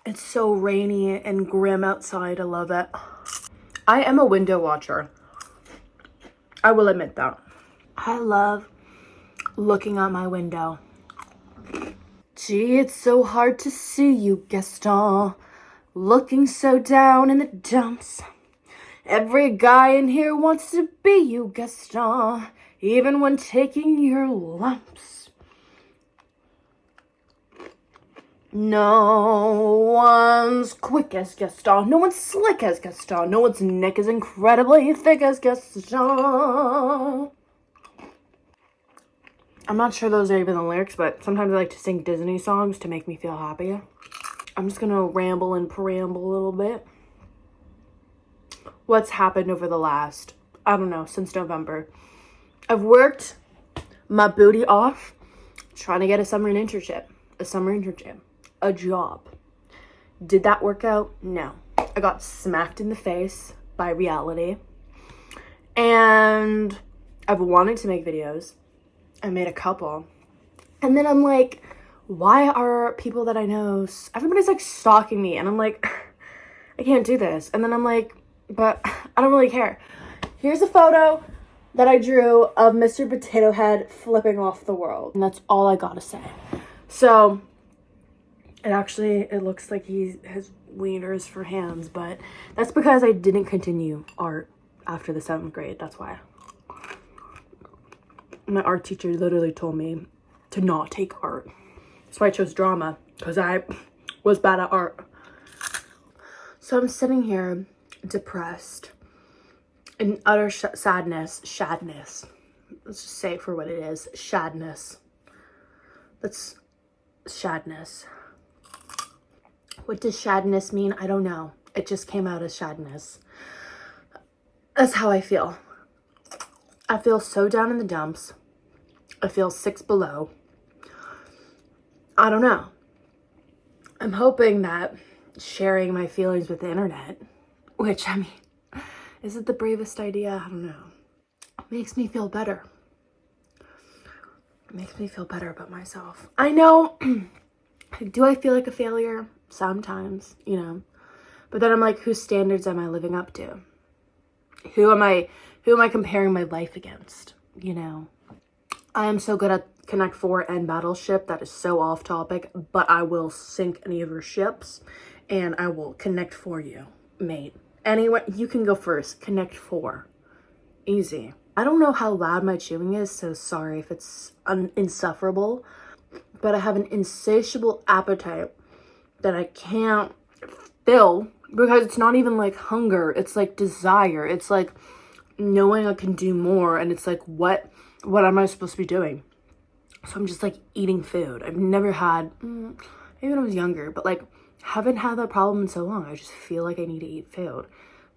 It's so rainy and grim outside. I love it. I am a window watcher. I will admit that. I love looking out my window. Gee, it's so hard to see you, Gaston. Looking so down in the dumps. Every guy in here wants to be you, Gaston, even when taking your lumps. No one's quick as Gaston. No one's slick as Gaston. No one's neck is incredibly thick as Gaston. I'm not sure those are even the lyrics, but sometimes I like to sing Disney songs to make me feel happy. I'm just gonna ramble and preamble a little bit. What's happened over the last, I don't know, since November. I've worked my booty off trying to get a summer internship, a job. Did that work out? No. I got smacked in the face by reality. And I've wanted to make videos. I made a couple. And then I'm like, why are people that I know, everybody's like stalking me. And I'm like, I can't do this. And then I'm like, but I don't really care. Here's a photo that I drew of Mr. Potato Head flipping off the world. And that's all I gotta say. So, it looks like he has wieners for hands, but that's because I didn't continue art after the 7th grade. That's why. My art teacher literally told me to not take art. That's why I chose drama, because I was bad at art. So I'm sitting here depressed, in utter shadness. Let's just say it for what it is, shadness. That's shadness. What does shadness mean? I don't know. It just came out as shadness. That's how I feel. I feel so down in the dumps. I feel 6 below. I don't know. I'm hoping that sharing my feelings with the internet, which, I mean, is it the bravest idea? I don't know. Makes me feel better. It makes me feel better about myself. I know. Do I feel like a failure? Sometimes, you know. But then I'm like, whose standards am I living up to? Who am I comparing my life against? You know. I am so good at Connect 4 and Battleship. That is so off topic, but I will sink any of your ships and I will connect for you, mate. Anyway, you can go first. Connect 4. Easy. I don't know how loud my chewing is, so sorry if it's insufferable, but I have an insatiable appetite that I can't fill, because it's not even like hunger, it's like desire. It's like knowing I can do more, and it's like, what am I supposed to be doing? So I'm just like eating food. I've never had, maybe when I was younger, but like haven't had that problem in so long. I just feel like I need to eat food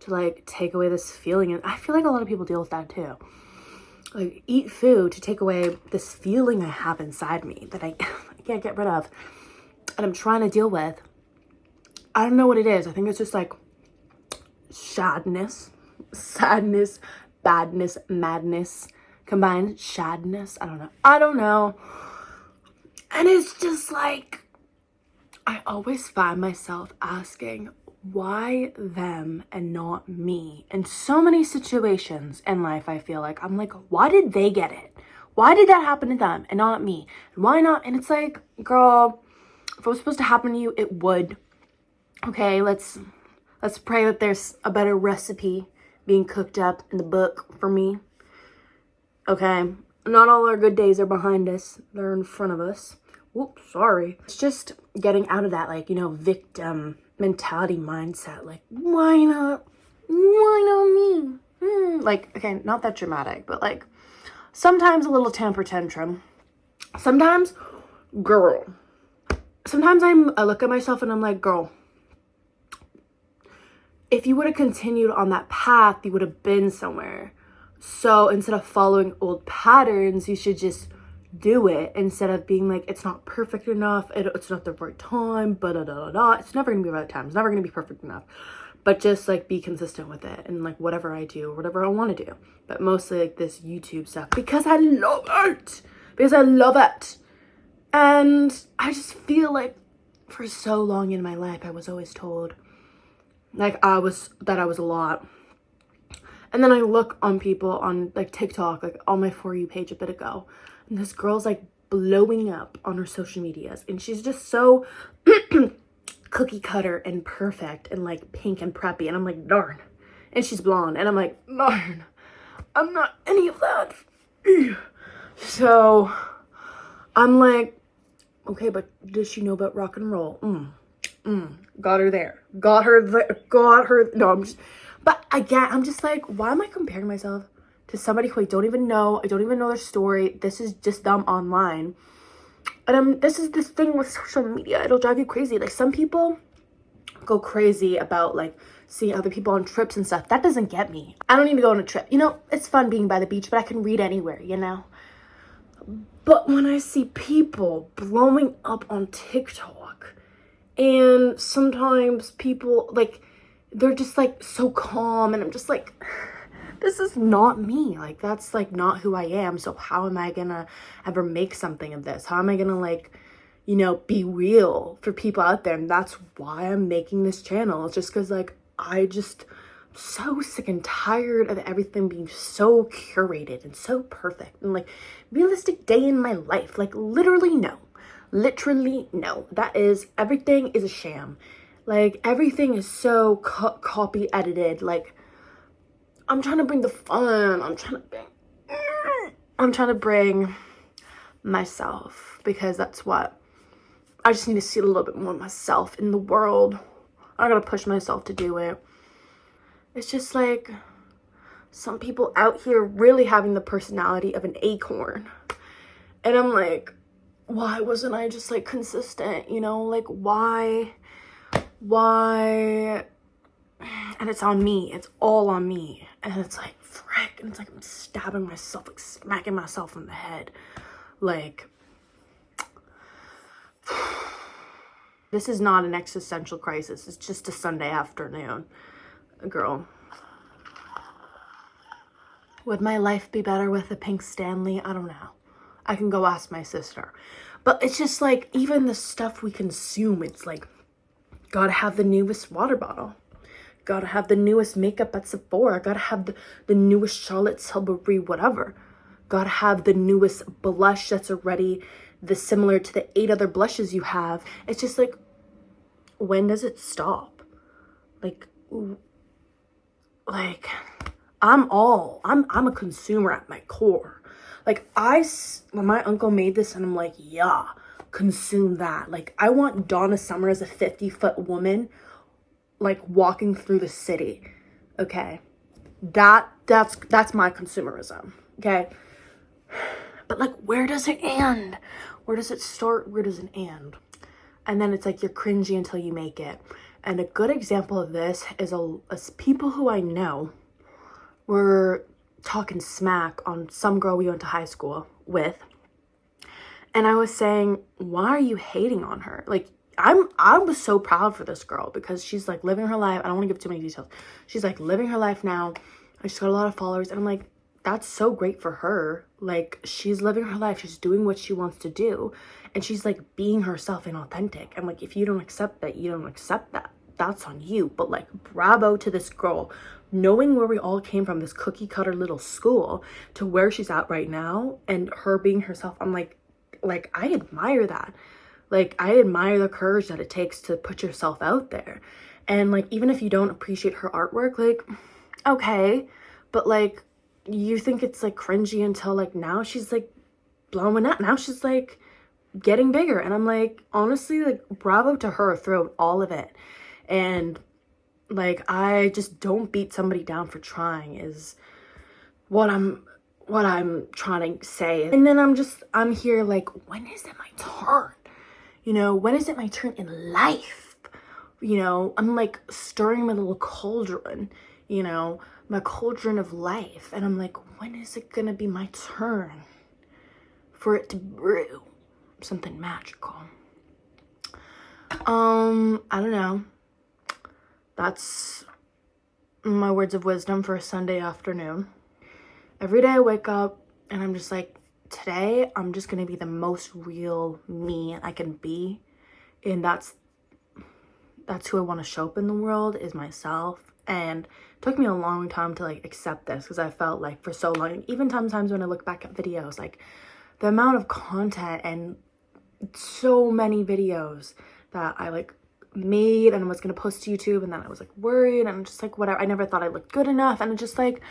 to like take away this feeling. And I feel like a lot of people deal with that too. Like eat food to take away this feeling I have inside me that I can't get rid of. And I'm trying to deal with. I don't know what it is. I think it's just like sadness, badness, madness, combined shadness. I don't know. And it's just like, I always find myself asking, why them and not me? In so many situations in life, I feel like, I'm like, why did they get it? Why did that happen to them and not me? And why not? And it's like, girl, if it was supposed to happen to you, it would. Okay, let's pray that there's a better recipe being cooked up in the book for me. Okay, not all our good days are behind us. They're in front of us. Whoops, sorry. It's just getting out of that, like, you know, victim mentality mindset. Like, why not? Why not me? Like, okay, not that dramatic, but like, sometimes a little temper tantrum. Sometimes, girl. Sometimes I look at myself and I'm like, girl, if you would have continued on that path, you would have been somewhere. So instead of following old patterns, you should just do it instead of being like, it's not perfect enough, it's not the right time, it's never gonna be the right time, it's never gonna be perfect enough. But just like be consistent with it, and like whatever I do, whatever I want to do, but mostly like this YouTube stuff, because I love it, and I just feel like for so long in my life, I was always told like that I was a lot. And then I look on people on like TikTok, like on my For You page a bit ago, and this girl's like blowing up on her social medias, and she's just so cookie cutter and perfect and like pink and preppy, and I'm like, darn. And she's blonde, and I'm like, darn, I'm not any of that. So I'm like, okay, but does she know about rock and roll? Got her there. No, but again, I'm just like, why am I comparing myself to somebody who I don't even know? I don't even know their story. This is just them online. And this is this thing with social media. It'll drive you crazy. Like, some people go crazy about like seeing other people on trips and stuff. That doesn't get me. I don't need to go on a trip. You know, it's fun being by the beach, but I can read anywhere, you know? But when I see people blowing up on TikTok, and sometimes people like, they're just like so calm, and I'm just like, this is not me. Like, that's like not who I am. So how am I gonna ever make something of this? How am I gonna like, you know, be real for people out there? And that's why I'm making this channel. It's just because like I just so sick and tired of everything being so curated and so perfect and like realistic day in my life. Like, literally no. That is, everything is a sham. Like, everything is so copy edited. Like, I'm trying to bring the fun. I'm trying to bring myself, because that's what I just need to see a little bit more of myself in the world. I gotta push myself to do it. It's just like some people out here really having the personality of an acorn. And I'm like, why wasn't I just like consistent? You know, like why? And it's on me. It's all on me. And it's like, frick. And it's like I'm stabbing myself, like smacking myself in the head. Like, this is not an existential crisis. It's just a Sunday afternoon. Girl. Would my life be better with a pink Stanley? I don't know. I can go ask my sister. But it's just like, even the stuff we consume, it's like, gotta have the newest water bottle. Gotta have the newest makeup at Sephora. Gotta have the newest Charlotte Tilbury whatever. Gotta have the newest blush that's already similar to the 8 other blushes you have. It's just like, when does it stop? Like I'm a consumer at my core. Like, when my uncle made this, and I'm like, yeah, consume that. Like, I want Donna Summer as a 50-foot woman, like, walking through the city. Okay, that's my consumerism. Okay, but like, where does it end? Where does it start? Where does it end? And then it's like, you're cringy until you make it. And a good example of this is people who I know were talking smack on some girl we went to high school with. And I was saying, why are you hating on her? Like, I was so proud for this girl, because she's like living her life. I don't want to give too many details. She's like living her life now. She's got a lot of followers. And I'm like, that's so great for her. Like, she's living her life. She's doing what she wants to do. And she's like being herself and authentic. I'm like, if you don't accept that, you don't accept that. That's on you. But like, bravo to this girl, knowing where we all came from, this cookie cutter little school, to where she's at right now, and her being herself. I'm like I admire that. Like, I admire the courage that it takes to put yourself out there. And like, even if you don't appreciate her artwork, like, okay, but like, you think it's like cringy until like now she's like blowing up. Now she's like getting bigger. And I'm like, honestly, like, bravo to her throughout all of it. And like, I just don't beat somebody down for trying, is what I'm trying to say. And then I'm here like, when is it my turn? You know, when is it my turn in life? You know, I'm like stirring my little cauldron, you know, my cauldron of life. And I'm like, when is it gonna be my turn for it to brew something magical? I don't know. That's my words of wisdom for a Sunday afternoon. Every day I wake up and I'm just like, today I'm just gonna be the most real me I can be And that's who I want to show up in the world, is myself. And it took me a long time to like accept this, because I felt like for so long, and even sometimes when I look back at videos, like the amount of content and so many videos that I like made and was gonna post to YouTube, and then I was like worried, and I'm just like, whatever, I never thought I looked good enough. And it's just like,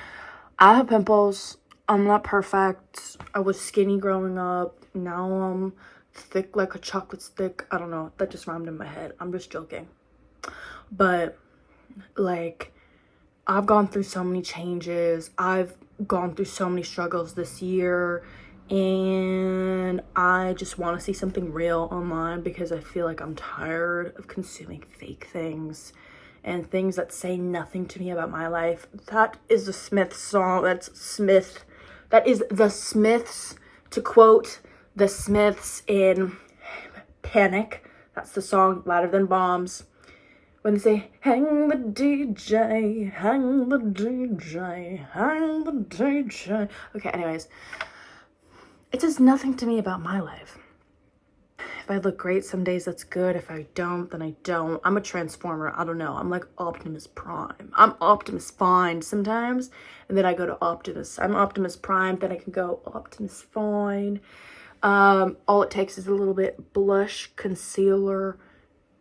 I have pimples, I'm not perfect, I was skinny growing up, now I'm thick like a chocolate stick. I don't know, that just rhymed in my head, I'm just joking. But like, I've gone through so many changes, I've gone through so many struggles this year, and I just want to see something real online, because I feel like I'm tired of consuming fake things and things that say nothing to me about my life. That is the Smiths song. That is the Smiths, to quote the Smiths in Panic. That's the song, Louder Than Bombs, when they say, hang the DJ, hang the DJ, hang the DJ. Okay, anyways, it says nothing to me about my life. If I look great some days, that's good. If I don't, then I don't. I'm a transformer. I don't know. I'm like Optimus Prime. I'm Optimus Fine sometimes, and then I go to Optimus. I'm Optimus Prime, then I can go Optimus Fine. All it takes is a little bit blush, concealer,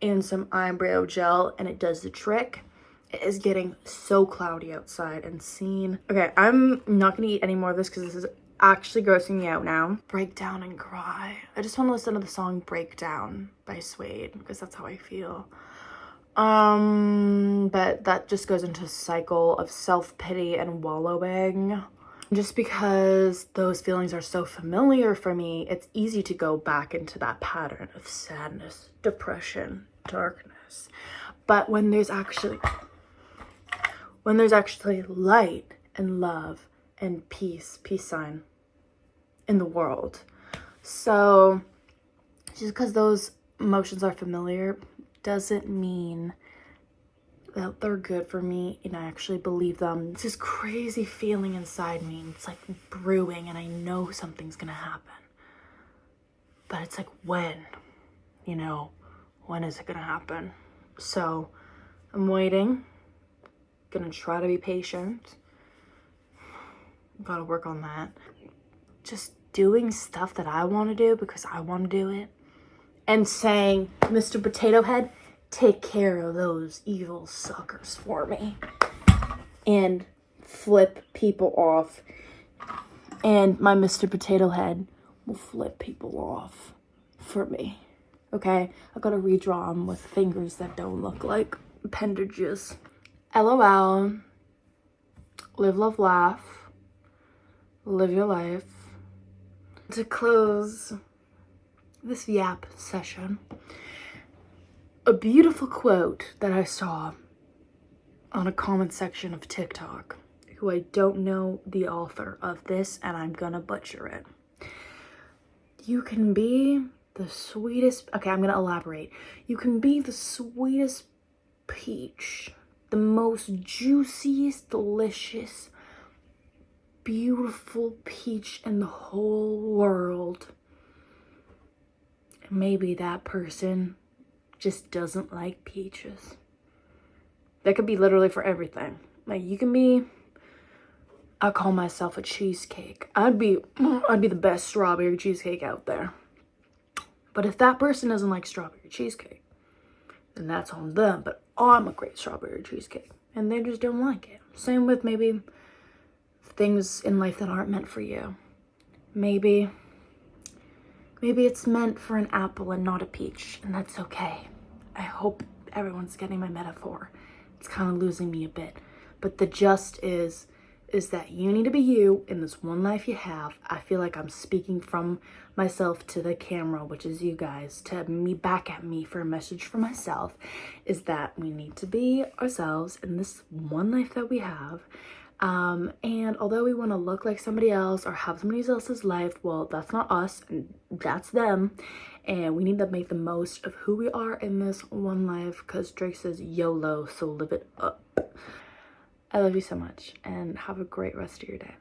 and some eyebrow gel, and it does the trick. It is getting so cloudy outside and seen. Okay, I'm not gonna eat any more of this because this is actually grossing me out now. Break down and cry. I just want to listen to the song Breakdown by Suede, because that's how I feel. But that just goes into a cycle of self-pity and wallowing. Just because those feelings are so familiar for me, it's easy to go back into that pattern of sadness, depression, darkness. But when there's actually light and love and peace sign in the world. So just because those emotions are familiar doesn't mean that they're good for me and I actually believe them. It's this crazy feeling inside me. It's like brewing, and I know something's gonna happen. But it's like, when? You know, when is it gonna happen? So I'm waiting. Gonna try to be patient. Gotta work on that. Just doing stuff that I want to do because I want to do it. And saying, Mr. Potato Head, take care of those evil suckers for me. And flip people off. And my Mr. Potato Head will flip people off for me. Okay? I gotta redraw them with fingers that don't look like appendages. LOL. Live, love, laugh. Live your life. To close this yap session, a beautiful quote that I saw on a comment section of TikTok, who I don't know the author of this, and I'm gonna butcher it. You can be the sweetest, okay, I'm gonna elaborate. You can be the sweetest peach, the most juiciest, delicious, beautiful peach in the whole world. Maybe that person just doesn't like peaches. That could be literally for everything. Like, you can be, I call myself a cheesecake. I'd be the best strawberry cheesecake out there. But if that person doesn't like strawberry cheesecake, then that's on them. But I'm a great strawberry cheesecake, and they just don't like it. Same with maybe things in life that aren't meant for you. Maybe it's meant for an apple and not a peach, and that's okay. I hope everyone's getting my metaphor. It's kind of losing me a bit. But the gist is that you need to be you in this one life you have. I feel like I'm speaking from myself to the camera, which is you guys, to me, back at me for a message for myself, is that we need to be ourselves in this one life that we have. And although we want to look like somebody else or have somebody else's life, well, that's not us, and that's them. And we need to make the most of who we are in this one life, because Drake says YOLO, so live it up. I love you so much, and have a great rest of your day.